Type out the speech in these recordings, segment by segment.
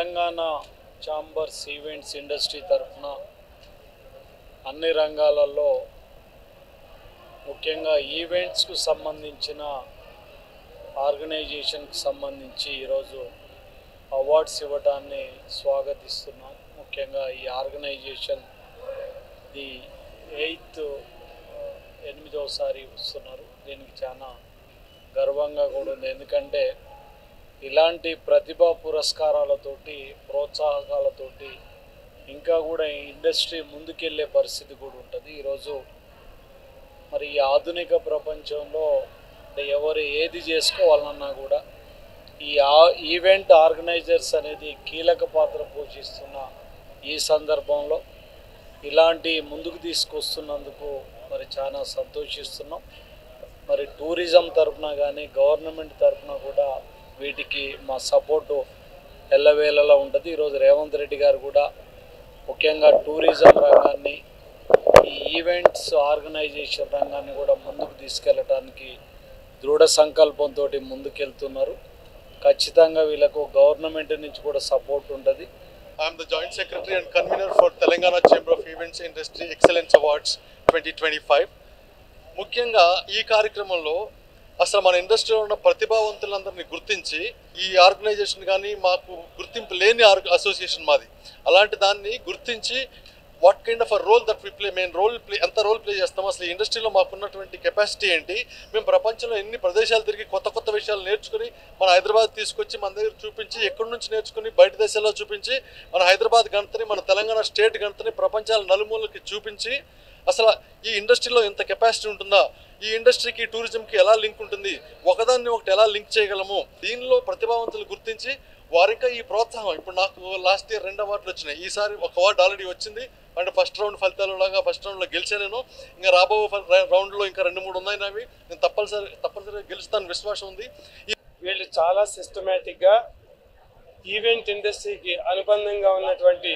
Telangana chambers events industry తరఫున అన్ని రంగాలలో ముఖ్యంగా ఈవెంట్స్కు సంబంధించిన ఆర్గనైజేషన్కి సంబంధించి ఈరోజు అవార్డ్స్ ఇవ్వడాన్ని స్వాగతిస్తున్నాం. ముఖ్యంగా ఈ ఆర్గనైజేషన్ ది 8వసారి వస్తున్నారు. దీనికి చాలా గర్వంగా కూడా ఉంది. ఎందుకంటే ఇలాంటి ప్రతిభా పురస్కారాలతోటి ప్రోత్సాహకాలతోటి ఇంకా కూడా ఇండస్ట్రీ ముందుకెళ్ళే పరిస్థితి కూడా ఉంటుంది. ఈరోజు మరి ఈ ఆధునిక ప్రపంచంలో ఎవరు ఏది చేసుకోవాలన్నా కూడా ఈ ఈవెంట్ ఆర్గనైజర్స్ అనేది కీలక పాత్ర పోషిస్తున్న ఈ సందర్భంలో ఇలాంటి ముందుకు తీసుకొస్తున్నందుకు మరి చాలా సంతోషిస్తున్నాం. మరి టూరిజం తరఫున కానీ గవర్నమెంట్ తరఫున కూడా వీటికి మా సపోర్టు ఎల్లవేళలా ఉంటుంది. ఈరోజు రేవంత్ రెడ్డి గారు కూడా ముఖ్యంగా టూరిజం రంగాన్ని ఈ ఈవెంట్స్ ఆర్గనైజేషన్ రంగాన్ని కూడా ముందుకు తీసుకెళ్ళడానికి దృఢ సంకల్పంతో ముందుకెళ్తున్నారు. ఖచ్చితంగా వీళ్ళకు గవర్నమెంట్ నుంచి కూడా సపోర్ట్ ఉంటుంది. I am the Joint Secretary and Convener for Telangana Chamber of Events Industry Excellence Awards 2025. ముఖ్యంగా ఈ కార్యక్రమంలో అసలు మన ఇండస్ట్రీలో ఉన్న ప్రతిభావంతులందరినీ గుర్తించి ఈ ఆర్గనైజేషన్ కానీ మాకు గుర్తింపు లేని అసోసియేషన్ మాది, అలాంటి దాన్ని గుర్తించి what kind of a role that we play, main ఎంత రోల్ ప్లే చేస్తామో, అసలు ఈ ఇండస్ట్రీలో మాకున్నటువంటి కెపాసిటీ ఏంటి, మేము ప్రపంచంలో ఎన్ని ప్రదేశాలు తిరిగి కొత్త విషయాలు నేర్చుకుని మన హైదరాబాద్ తీసుకొచ్చి మన దగ్గర చూపించి, ఎక్కడి నుంచి నేర్చుకుని బయట దేశాల్లో చూపించి మన హైదరాబాద్ గణతని, మన తెలంగాణ స్టేట్ గణతని ప్రపంచాల నలుమూలకి చూపించి అసలు ఈ ఇండస్ట్రీలో ఎంత కెపాసిటీ ఉంటుందా, ఈ ఇండస్ట్రీకి టూరిజంకి ఎలా లింక్ ఉంటుంది, ఒకదాన్ని ఒకటి ఎలా లింక్ చేయగలము, దీనిలో ప్రతిభావంతులు గుర్తించి వారికా ఈ ప్రోత్సాహం. ఇప్పుడు నాకు లాస్ట్ ఇయర్ 2 అవార్డులు వచ్చినాయి, ఈసారి ఒక అవార్డు ఆల్రెడీ వచ్చింది. అంటే ఫస్ట్ రౌండ్ ఫలితాలు లాగా ఫస్ట్ రౌండ్లో గెలిచాను నేను. ఇంకా రాబో రౌండ్లో ఇంకా 2-3 ఉన్నాయి నావి. నేను తప్పనిసరిగా గెలుస్తాను విశ్వాసం ఉంది. వీళ్ళు చాలా సిస్టమేటిక్గా ఈవెంట్ ఇండస్ట్రీకి అనుబంధంగా ఉన్నటువంటి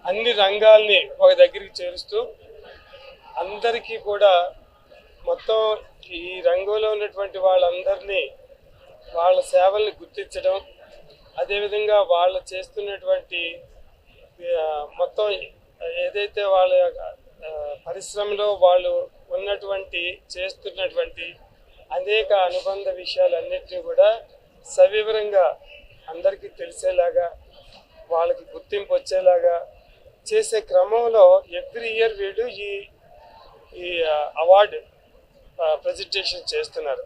అన్ని రంగాల్ని ఒక దగ్గరికి చేరుస్తూ అందరికీ కూడా మొత్తం ఈ రంగంలో ఉన్నటువంటి వాళ్ళందరినీ వాళ్ళ సేవల్ని గుర్తించడం, అదేవిధంగా వాళ్ళు చేస్తున్నటువంటి మొత్తం ఏదైతే వాళ్ళ పరిశ్రమలో వాళ్ళు చేస్తున్నటువంటి అనేక అనుబంధ విషయాలన్నింటినీ కూడా సవివరంగా అందరికీ తెలిసేలాగా, వాళ్ళకి గుర్తింపు వచ్చేలాగా చేసే క్రమంలో ఎవ్రీ ఇయర్ వీళ్ళు ఈ అవార్డు ప్రజెంటేషన్ చేస్తున్నారు.